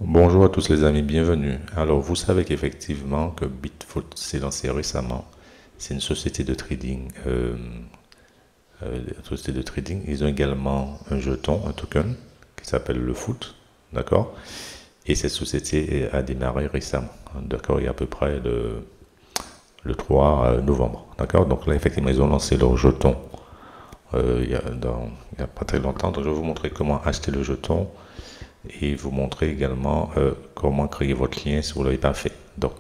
Bonjour à tous les amis, bienvenue. Alors, vous savez qu'effectivement que Bitfoot s'est lancé récemment. C'est une société de trading. Ils ont également un jeton, un token qui s'appelle le Foot, d'accord? Et cette société a démarré récemment, d'accord? Il y a à peu près le 3 novembre, d'accord? Donc là, effectivement, ils ont lancé leur jeton il y a pas très longtemps. Donc, je vais vous montrer comment acheter le jeton et vous montrer également comment créer votre lien si vous ne l'avez pas fait. Donc,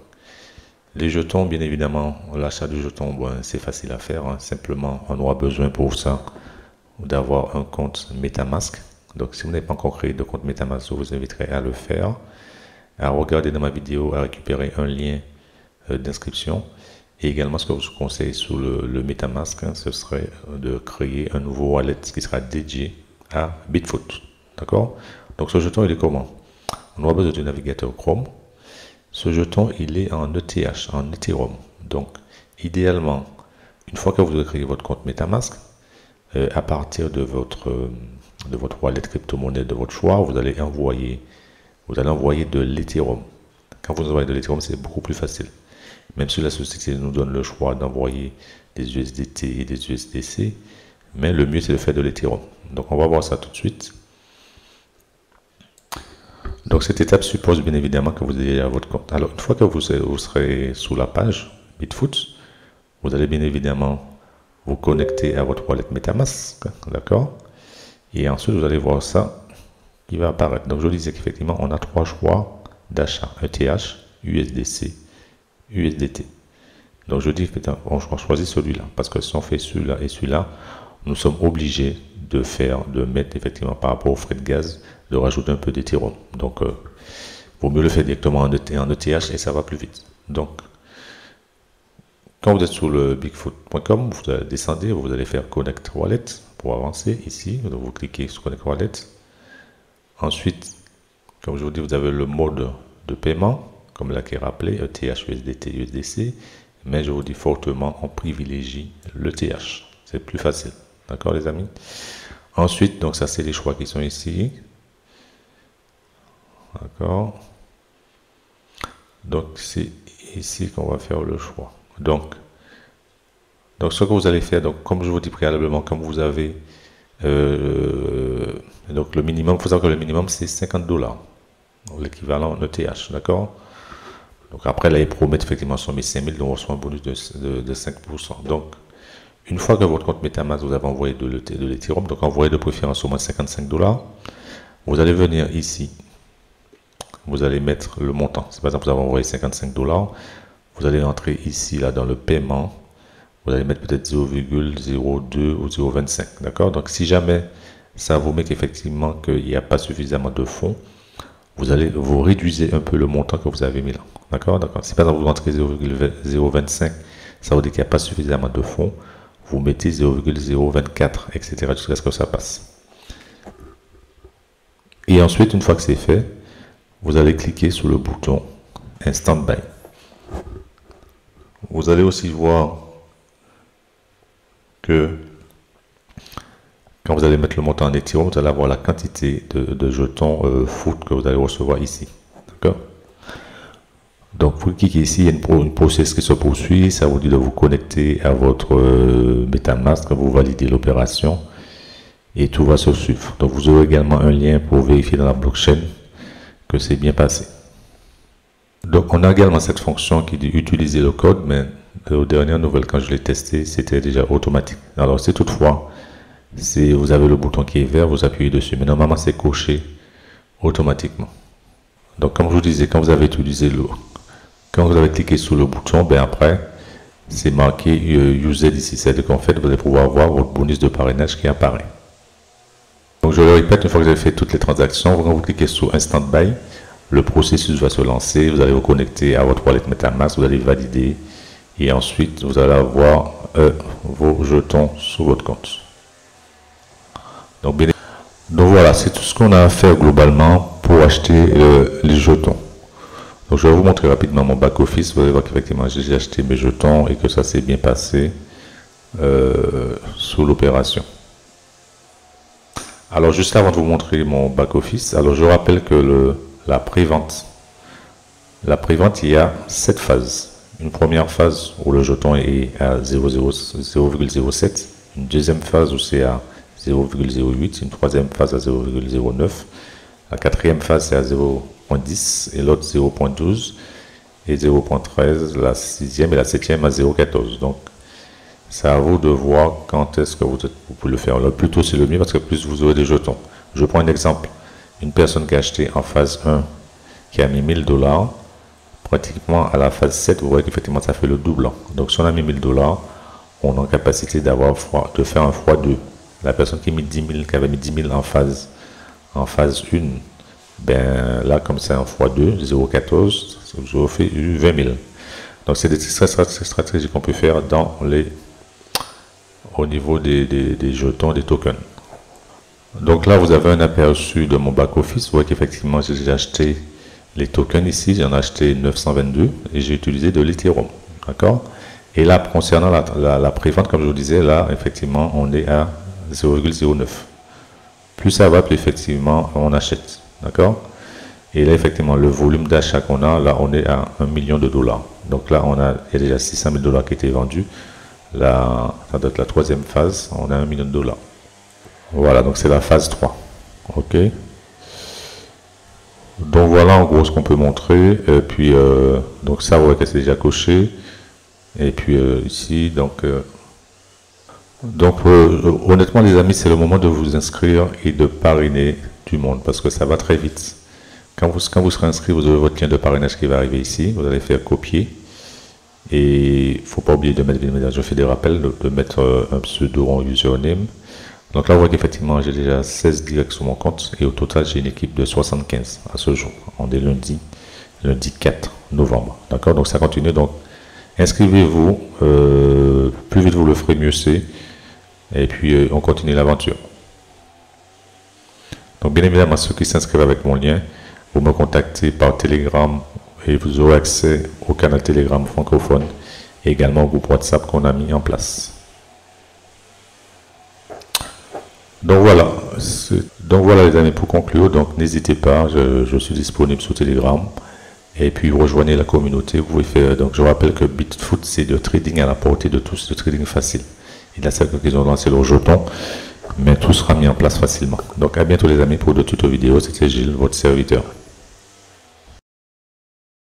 les jetons, bien évidemment, l'achat du jeton, bon, c'est facile à faire. Hein. Simplement, on aura besoin pour ça d'avoir un compte MetaMask. Donc, si vous n'avez pas encore créé de compte MetaMask, je vous inviterai à le faire, à regarder dans ma vidéo, à récupérer un lien d'inscription. Et également, ce que je vous conseille sur le MetaMask, hein, ce serait de créer un nouveau wallet qui sera dédié à Bitfoot. D'accord? Donc ce jeton, il est comment? On aura besoin du navigateur Chrome. Ce jeton, il est en ETH, en Ethereum. Donc, idéalement, une fois que vous avez créé votre compte MetaMask, à partir de votre wallet crypto-monnaie de votre choix, vous allez envoyer de l'Ethereum. Quand vous envoyez de l'Ethereum, c'est beaucoup plus facile. Même si la société nous donne le choix d'envoyer des USDT et des USDC, mais le mieux, c'est de faire de l'Ethereum. Donc, on va voir ça tout de suite. Donc cette étape suppose bien évidemment que vous ayez votre compte. Alors une fois que vous serez sous la page Bitfoot, vous allez bien évidemment vous connecter à votre wallet MetaMask, d'accord? Et ensuite vous allez voir ça qui va apparaître. Donc je disais qu'effectivement on a trois choix d'achat, ETH, USDC, USDT. Donc je dis on choisit celui-là parce que si on fait celui-là et celui-là, nous sommes obligés de mettre effectivement par rapport aux frais de gaz, de rajouter un peu d'Ethereum. Donc, vaut mieux le faire directement en ETH et ça va plus vite. Donc, quand vous êtes sur le bigfoot.com, vous allez descendre, vous allez faire Connect Wallet pour avancer ici. Vous cliquez sur Connect Wallet. Ensuite, comme je vous dis, vous avez le mode de paiement, comme là qui est rappelé, ETH, USDT, USDC. Mais je vous dis fortement, on privilégie l'ETH. C'est plus facile. D'accord, les amis? Ensuite, donc ça, c'est les choix qui sont ici. D'accord. Donc, c'est ici qu'on va faire le choix. Donc, ce que vous allez faire, donc, comme je vous dis préalablement, comme vous avez donc le minimum, il faut savoir que le minimum, c'est 50 $, l'équivalent en ETH. D'accord. Donc, après, là, ils promettent effectivement 105 000, donc on reçoit un bonus de 5%. Donc, une fois que votre compte MetaMask, vous avez envoyé de l'Ethereum, donc envoyez de préférence au moins 55 $, vous allez venir ici, vous allez mettre le montant. Par exemple, vous avez envoyé 55 $, vous allez entrer ici, là, dans le paiement, vous allez mettre peut-être 0,02 ou 0,25, d'accord? Donc, si jamais ça vous met qu'effectivement qu'il n'y a pas suffisamment de fonds, vous réduisez un peu le montant que vous avez mis là, d'accord? Si par exemple vous rentrez 0,025, ça veut dire qu'il n'y a pas suffisamment de fonds, vous mettez 0,024, etc. jusqu'à ce que ça passe. Et ensuite, une fois que c'est fait, vous allez cliquer sur le bouton Instant Buy. Vous allez aussi voir que quand vous allez mettre le montant en Ethereum, vous allez avoir la quantité de jetons foot que vous allez recevoir ici. D'accord? Donc, vous cliquez ici, il y a une process qui se poursuit. Ça vous dit de vous connecter à votre MetaMask, vous validez l'opération et tout va se suivre. Donc, vous aurez également un lien pour vérifier dans la blockchain que c'est bien passé. Donc, on a également cette fonction qui dit utiliser le code, mais aux dernières nouvelles, quand je l'ai testé, c'était déjà automatique. Alors, si toutefois, vous avez le bouton qui est vert, vous appuyez dessus, mais normalement, c'est coché automatiquement. Donc, comme je vous disais, quand vous avez cliqué sur le bouton, ben après, c'est marqué User ici. C'est-à-dire qu'en fait, vous allez pouvoir voir votre bonus de parrainage qui apparaît. Donc, je le répète, une fois que vous avez fait toutes les transactions, quand vous cliquez sur Instant Buy, le processus va se lancer. Vous allez vous connecter à votre wallet MetaMask, vous allez valider et ensuite, vous allez avoir vos jetons sur votre compte. Donc voilà, c'est tout ce qu'on a à faire globalement pour acheter les jetons. Donc je vais vous montrer rapidement mon back-office. Vous allez voir qu'effectivement j'ai acheté mes jetons et que ça s'est bien passé sous l'opération. Alors juste avant de vous montrer mon back-office, alors je rappelle que la prévente. La prévente, il y a 7 phases. Une première phase où le jeton est à 0,07. Une deuxième phase où c'est à 0,08. Une troisième phase à 0,09. La quatrième phase c'est à 0,10 et l'autre 0,12 et 0,13. La sixième et la septième à 0,14. Donc c'est à vous de voir quand est-ce que vous pouvez le faire. Le plus tôt c'est le mieux parce que plus vous aurez des jetons. Je prends un exemple. Une personne qui a acheté en phase 1 qui a mis 1000 $, pratiquement à la phase 7, vous voyez qu'effectivement ça fait le double. Donc si on a mis 1000 $, on est en capacité de faire un x2. La personne qui avait mis 10 000 en phase 1, ben là comme c'est un x2, 0,14, vous aurez fait 20 000. Donc c'est des stratégies qu'on peut faire au niveau des jetons, des tokens. Donc là vous avez un aperçu de mon back office. Vous voyez qu'effectivement j'ai déjà acheté les tokens ici, j'en ai acheté 922 et j'ai utilisé de l'Ethereum, d'accord. Et là, concernant la prévente, comme je vous disais, là, effectivement, on est à 0,09. Plus ça va, plus effectivement, on achète, d'accord. Et là, effectivement, le volume d'achat qu'on a, là, on est à 1 million de $. Donc là, il y a déjà 600 000 $ qui étaient vendus. Là, ça doit être la troisième phase, on a 1 million de $. Voilà, donc c'est la phase 3, ok. Donc voilà en gros ce qu'on peut montrer. Et puis donc ça vous voyez que c'est déjà coché. Et puis ici honnêtement les amis, c'est le moment de vous inscrire et de parrainer du monde parce que ça va très vite. Quand vous serez inscrit, vous aurez votre lien de parrainage qui va arriver ici. Vous allez faire copier et il ne faut pas oublier de mettre, je fais des rappels, de mettre un pseudo en username. Donc là, vous voyez qu'effectivement, j'ai déjà 16 directs sur mon compte et au total, j'ai une équipe de 75 à ce jour. On est lundi 4 novembre. D'accord? Donc ça continue. Donc inscrivez-vous. Plus vite vous le ferez, mieux c'est. Et puis, on continue l'aventure. Donc bien évidemment, ceux qui s'inscrivent avec mon lien, vous me contactez par Telegram et vous aurez accès au canal Telegram francophone et également au groupe WhatsApp qu'on a mis en place. Donc voilà les amis, pour conclure, donc n'hésitez pas, je suis disponible sur Telegram et puis rejoignez la communauté. Vous pouvez faire, donc je rappelle que Bitfoot c'est de trading à la portée de tous, de trading facile. Il y a certains qui ont lancé leur jeton, mais tout sera mis en place facilement. Donc à bientôt les amis pour de tutos vidéo, c'était Gilles, votre serviteur.